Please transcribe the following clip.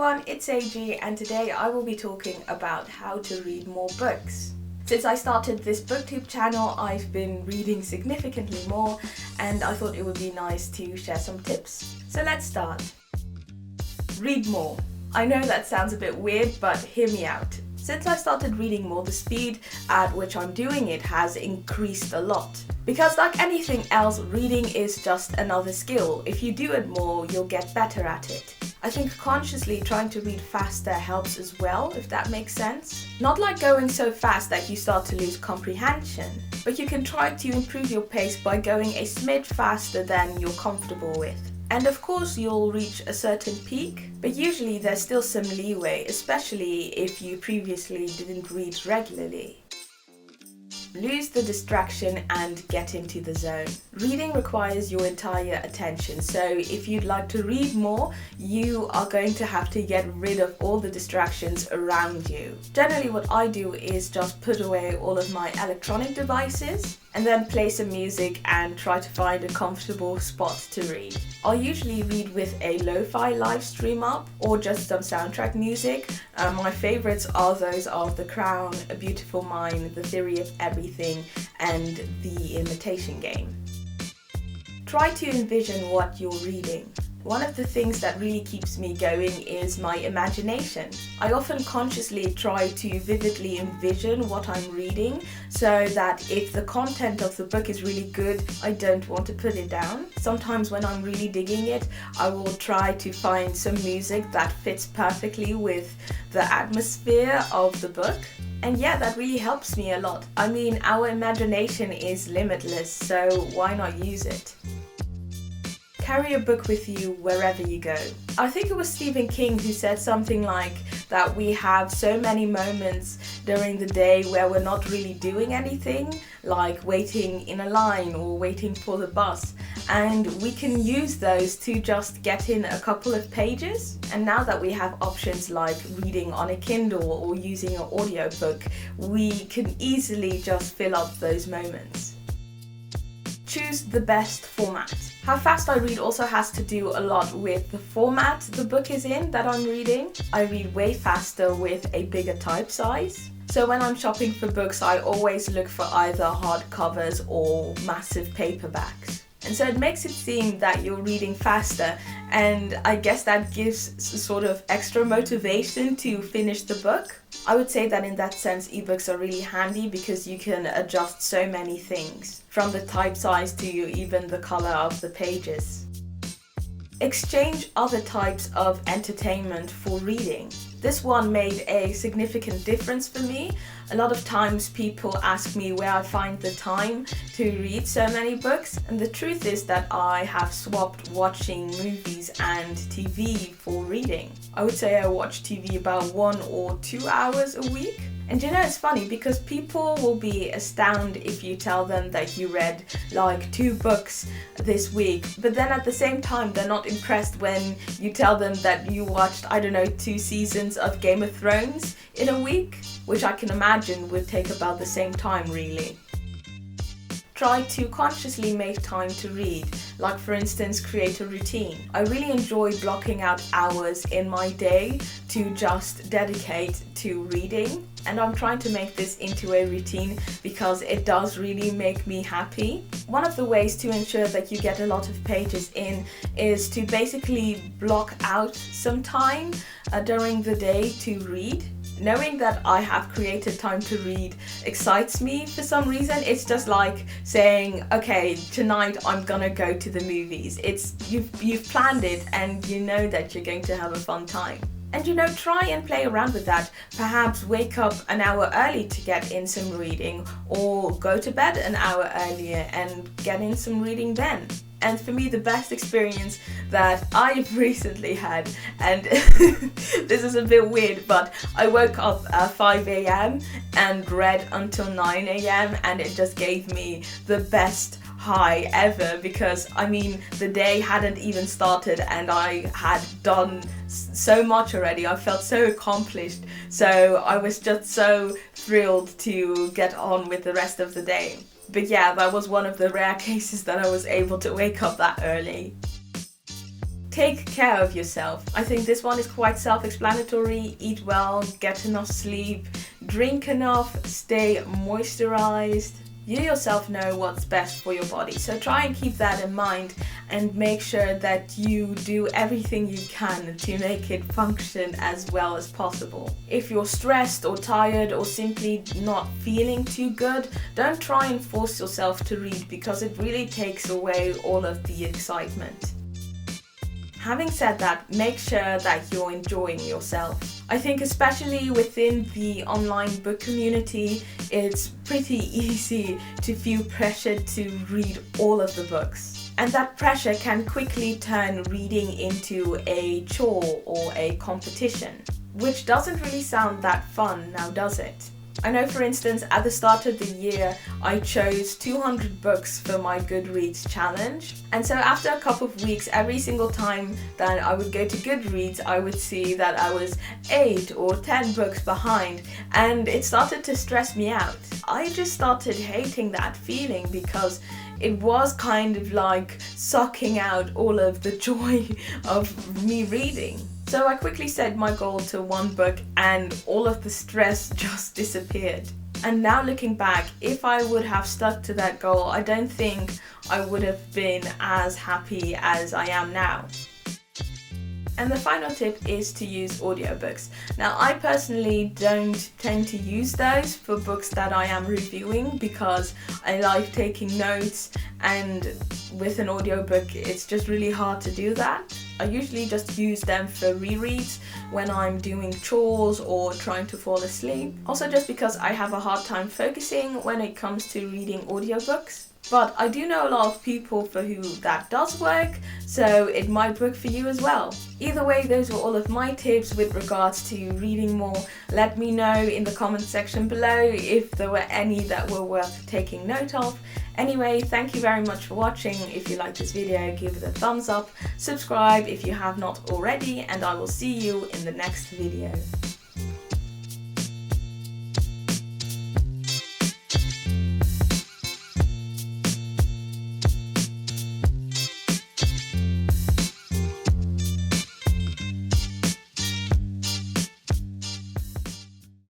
everyone, it's AG and today I will be talking about how to read more books. Since I started this booktube channel, I've been reading significantly more and I thought it would be nice to share some tips. So let's start. Read more. I know that sounds a bit weird, but hear me out. Since I started reading more, the speed at which I'm doing it has increased a lot. Because like anything else, reading is just another skill. If you do it more, you'll get better at it. I think consciously trying to read faster helps as well, if that makes sense. Not like going so fast that you start to lose comprehension, but you can try to improve your pace by going a smidge faster than you're comfortable with. And of course you'll reach a certain peak, but usually there's still some leeway, especially if you previously didn't read regularly. Lose the distraction and get into the zone. Reading requires your entire attention, so if you'd like to read more, you are going to have to get rid of all the distractions around you. Generally what I do is just put away all of my electronic devices and then play some music and try to find a comfortable spot to read. I'll usually read with a lo-fi live stream up or just some soundtrack music. My favorites are those of The Crown, A Beautiful Mind, The Theory of Everything and The Imitation Game. Try to envision what you're reading. One of the things that really keeps me going is my imagination. I often consciously try to vividly envision what I'm reading so that if the content of the book is really good, I don't want to put it down. Sometimes when I'm really digging it, I will try to find some music that fits perfectly with the atmosphere of the book. And yeah, that really helps me a lot. I mean, our imagination is limitless, so why not use it? Carry a book with you wherever you go. I think it was Stephen King who said something like that we have so many moments during the day where we're not really doing anything, like waiting in a line or waiting for the bus, and we can use those to just get in a couple of pages. And now that we have options like reading on a Kindle or using an audiobook, we can easily just fill up those moments. Choose the best format. How fast I read also has to do a lot with the format the book is in that I'm reading. I read way faster with a bigger type size. So when I'm shopping for books, I always look for either hardcovers or massive paperbacks. And so it makes it seem that you're reading faster, and I guess that gives sort of extra motivation to finish the book. I would say that in that sense ebooks are really handy because you can adjust so many things, from the type size to even the color of the pages. Exchange other types of entertainment for reading. This one made a significant difference for me. A lot of times people ask me where I find the time to read so many books, and the truth is that I have swapped watching movies and TV for reading. I would say I watch TV about 1 or 2 hours a week. And you know, it's funny because people will be astounded if you tell them that you read like 2 books this week, but then at the same time they're not impressed when you tell them that you watched, I don't know, 2 seasons of Game of Thrones in a week, which I can imagine would take about the same time really. Try to consciously make time to read, like for instance create a routine. I really enjoy blocking out hours in my day to just dedicate to reading, and I'm trying to make this into a routine because it does really make me happy. One of the ways to ensure that you get a lot of pages in is to basically block out some time during the day to read. Knowing that I have created time to read excites me for some reason. It's just like saying, okay, tonight I'm gonna go to the movies. You've planned it and you know that you're going to have a fun time. And you know, try and play around with that. Perhaps wake up an hour early to get in some reading, or go to bed an hour earlier and get in some reading then. And for me, the best experience that I've recently had, and this is a bit weird, but I woke up at 5 a.m. and read until 9 a.m. and it just gave me the best high ever, because I mean the day hadn't even started and I had done so much already. I felt so accomplished, so I was just so thrilled to get on with the rest of the day. But yeah, that was one of the rare cases that I was able to wake up that early. take care of yourself. I think this one is quite self-explanatory. Eat well, get enough sleep, drink enough, stay moisturized. You yourself know what's best for your body, so try and keep that in mind and make sure that you do everything you can to make it function as well as possible. If you're stressed or tired or simply not feeling too good, don't try and force yourself to read, because it really takes away all of the excitement. Having said that, make sure that you're enjoying yourself. I think especially within the online book community, it's pretty easy to feel pressured to read all of the books. And that pressure can quickly turn reading into a chore or a competition, which doesn't really sound that fun now, does it? I know, for instance, at the start of the year, I chose 200 books for my Goodreads challenge. And so after a couple of weeks, every single time that I would go to Goodreads, I would see that I was 8 or 10 books behind, and it started to stress me out. I just started hating that feeling, because it was kind of like sucking out all of the joy of me reading. So I quickly set my goal to 1 book, and all of the stress just disappeared. And now looking back, if I would have stuck to that goal, I don't think I would have been as happy as I am now. And the final tip is to use audiobooks. Now, I personally don't tend to use those for books that I am reviewing, because I like taking notes, and with an audiobook it's just really hard to do that. I usually just use them for rereads when I'm doing chores or trying to fall asleep. Also just because I have a hard time focusing when it comes to reading audiobooks. But I do know a lot of people for who that does work, so it might work for you as well. Either way, those were all of my tips with regards to reading more. Let me know in the comment section below if there were any that were worth taking note of. Anyway, thank you very much for watching. If you liked this video, give it a thumbs up, subscribe if you have not already, and I will see you in the next video.